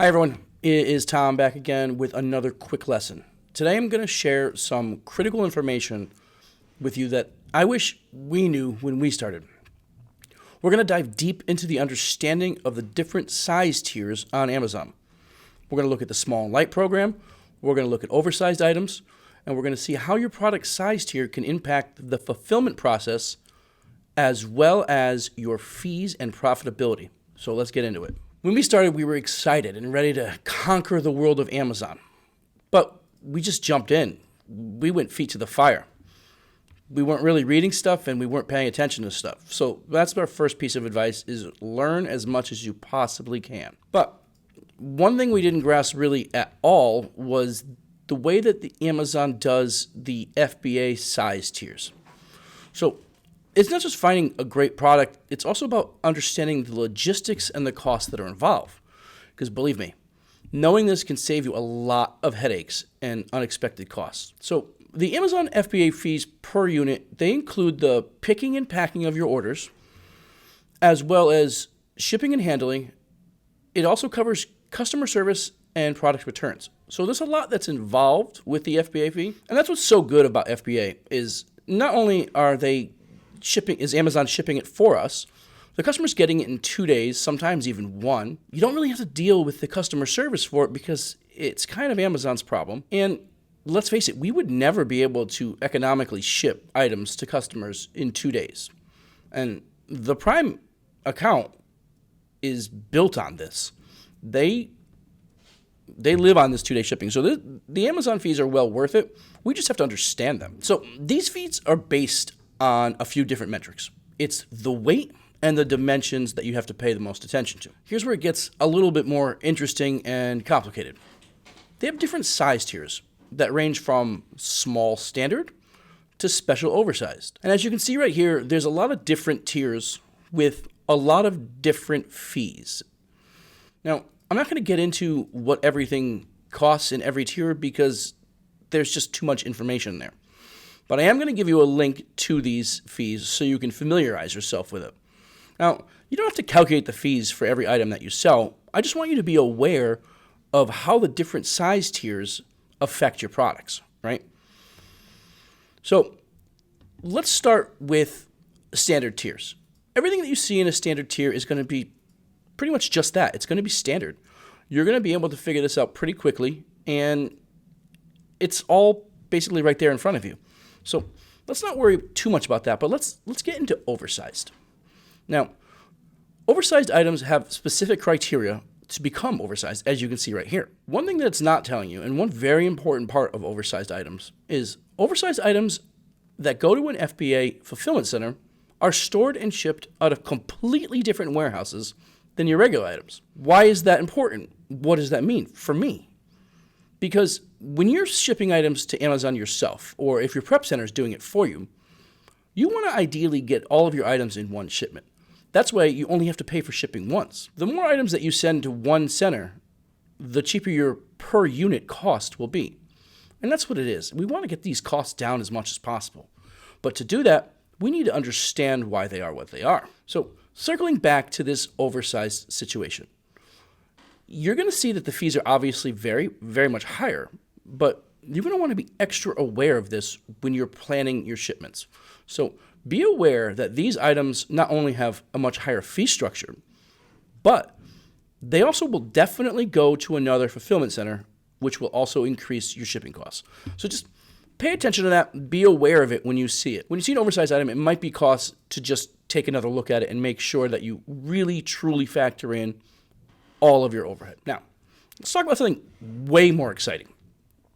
Hi everyone, it is Tom back again with another quick lesson. Today I'm going to share some critical information with you that I wish we knew when we started. We're going to dive deep into the understanding of the different size tiers on Amazon. We're going to look at the small and light program, we're going to look at oversized items, and we're going to see how your product size tier can impact the fulfillment process as well as your fees and profitability. So let's get into it. When we started, we were excited and ready to conquer the world of Amazon. But we just jumped in. We went feet to the fire. We weren't really reading stuff and we weren't paying attention to stuff. So that's our first piece of advice is learn as much as you possibly can. But one thing we didn't grasp really at all was the way that the Amazon does the FBA size tiers. So it's not just finding a great product, it's also about understanding the logistics and the costs that are involved. Because believe me, knowing this can save you a lot of headaches and unexpected costs. So the Amazon FBA fees per unit, they include the picking and packing of your orders, as well as shipping and handling. It also covers customer service and product returns. So there's a lot that's involved with the FBA fee. And that's what's so good about FBA is not only is Amazon shipping it for us, the customer's getting it in 2 days, sometimes even one. You don't really have to deal with the customer service for it because it's kind of Amazon's problem. And let's face it, we would never be able to economically ship items to customers in 2 days. And the Prime account is built on this. They live on this 2-day shipping. So the Amazon fees are well worth it. We just have to understand them. So these fees are based on a few different metrics. It's the weight and the dimensions that you have to pay the most attention to. Here's where it gets a little bit more interesting and complicated. They have different size tiers that range from small standard to special oversized. And as you can see right here, there's a lot of different tiers with a lot of different fees. Now, I'm not going to get into what everything costs in every tier because there's just too much information there. But I am going to give you a link to these fees so you can familiarize yourself with it. Now, you don't have to calculate the fees for every item that you sell. I just want you to be aware of how the different size tiers affect your products, right? So let's start with standard tiers. Everything that you see in a standard tier is going to be pretty much just that. It's going to be standard. You're going to be able to figure this out pretty quickly, and it's all basically right there in front of you. So let's not worry too much about that, but let's get into oversized. Now, oversized items have specific criteria to become oversized, as you can see right here. One thing that it's not telling you, and one very important part of oversized items, is oversized items that go to an FBA fulfillment center are stored and shipped out of completely different warehouses than your regular items. Why is that important? What does that mean for me? Because when you're shipping items to Amazon yourself, or if your prep center is doing it for you, you want to ideally get all of your items in one shipment. That's why you only have to pay for shipping once. The more items that you send to one center, the cheaper your per unit cost will be. And that's what it is. We want to get these costs down as much as possible. But to do that, we need to understand why they are what they are. So circling back to this oversized situation, you're going to see that the fees are obviously very, very much higher, but you're going to want to be extra aware of this when you're planning your shipments. So be aware that these items not only have a much higher fee structure, but they also will definitely go to another fulfillment center, which will also increase your shipping costs. So just pay attention to that. Be aware of it when you see it. When you see an oversized item, it might be cost to just take another look at it and make sure that you really, truly factor in all of your overhead. Now, let's talk about something way more exciting.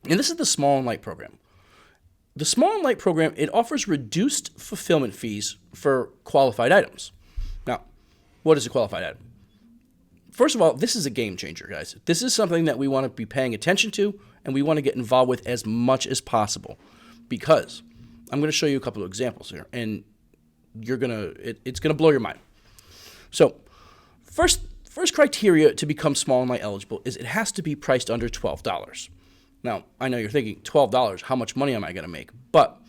And this is the small and light program. The small and light program, it offers reduced fulfillment fees for qualified items. Now, what is a qualified item? First of all, this is a game changer, guys. This is something that we want to be paying attention to and we want to get involved with as much as possible because I'm going to show you a couple of examples here and it's going to blow your mind. So, first criteria to become small and light eligible is it has to be priced under $12. Now, I know you're thinking, $12, how much money am I going to make? But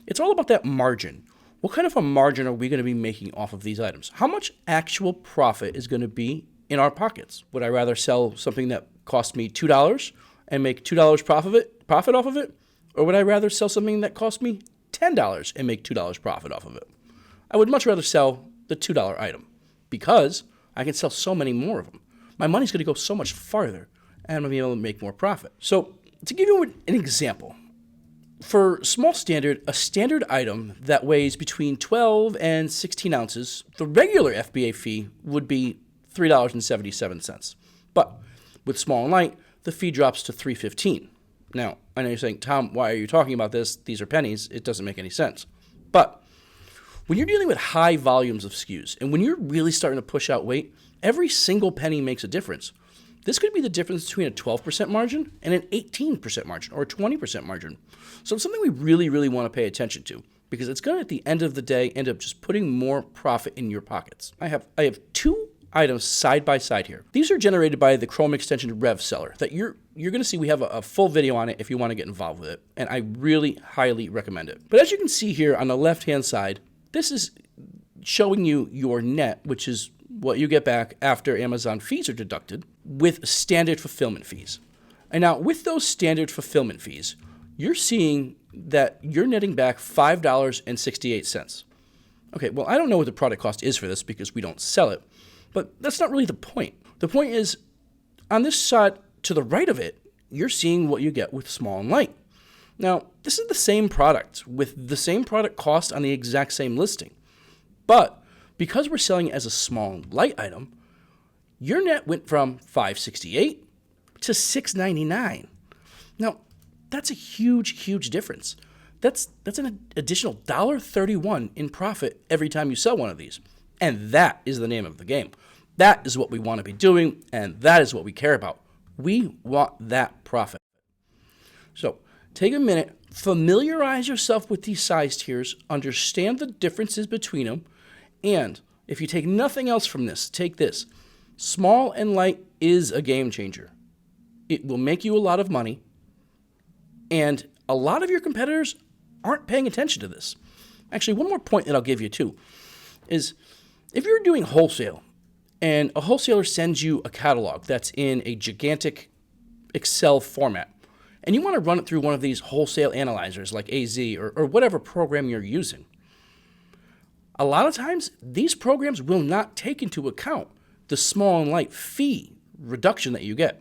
it's all about that margin. What kind of a margin are we going to be making off of these items? How much actual profit is going to be in our pockets. Would I rather sell something that cost me $2 and make $2 profit off of it? Or would I rather sell something that cost me $10 and make $2 profit off of it? I would much rather sell the $2 item because I can sell so many more of them. My money's going to go so much farther and I'm going to be able to make more profit. So to give you an example, for small standard, a standard item that weighs between 12 and 16 ounces, the regular FBA fee would be $3.77. But with small and light, the fee drops to $3.15. Now, I know you're saying, Tom, why are you talking about this? These are pennies. It doesn't make any sense. But when you're dealing with high volumes of SKUs and when you're really starting to push out weight, every single penny makes a difference. This could be the difference between a 12% margin and an 18% margin or a 20% margin. So it's something we really, really want to pay attention to because it's going to, at the end of the day, end up just putting more profit in your pockets. I have two items side by side here. These are generated by the Chrome extension Rev Seller that you're going to see. We have a full video on it if you want to get involved with it, and I really highly recommend it. But as you can see here on the left-hand side, this is showing you your net, which is what you get back after Amazon fees are deducted, with standard fulfillment fees. And now with those standard fulfillment fees, you're seeing that you're netting back $5.68. Okay, well, I don't know what the product cost is for this because we don't sell it, but that's not really the point. The point is, on this side to the right of it, you're seeing what you get with small and light. Now, this is the same product with the same product cost on the exact same listing, but because we're selling it as a small and light item, your net went from $5.68 to $6.99. Now, that's a huge, huge difference. That's an additional $1.31 in profit every time you sell one of these. And that is the name of the game. That is what we want to be doing, and that is what we care about. We want that profit. So take a minute, familiarize yourself with these size tiers, understand the differences between them, and if you take nothing else from this, take this. Small and light is a game changer. It will make you a lot of money, and a lot of your competitors aren't paying attention to this. Actually, one more point that I'll give you too is if you're doing wholesale and a wholesaler sends you a catalog that's in a gigantic Excel format, and you want to run it through one of these wholesale analyzers like AZ or whatever program you're using, a lot of times these programs will not take into account the small and light fee reduction that you get.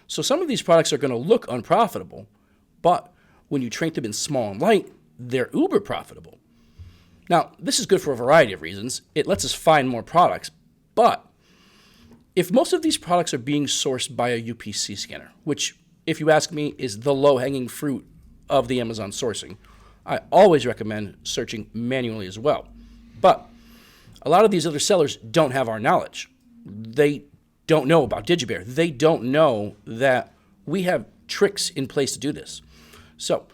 So some of these products are going to look unprofitable, but when you trade them in small and light, they're uber profitable. Now, this is good for a variety of reasons. It lets us find more products, but if most of these products are being sourced by a UPC scanner, which, if you ask me, is the low-hanging fruit of the Amazon sourcing, I always recommend searching manually as well. But a lot of these other sellers don't have our knowledge. They don't know about DigiBear. They don't know that we have tricks in place to do this. So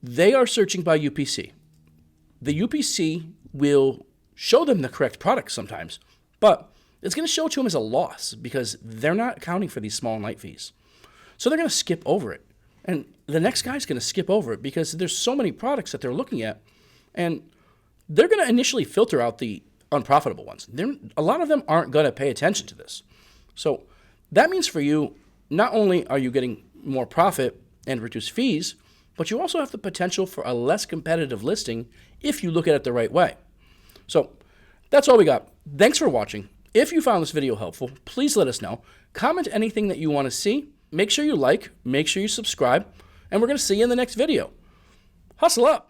they are searching by UPC. The UPC will show them the correct product sometimes, but it's going to show it to them as a loss because they're not accounting for these small and light fees. So they're going to skip over it. And the next guy's going to skip over it because there's so many products that they're looking at, and they're going to initially filter out the unprofitable ones. A lot of them aren't going to pay attention to this. So that means for you, not only are you getting more profit and reduced fees, but you also have the potential for a less competitive listing if you look at it the right way. So that's all we got. Thanks for watching. If you found this video helpful, please let us know. Comment anything that you want to see. Make sure you like, make sure you subscribe, and we're going to see you in the next video. Hustle up!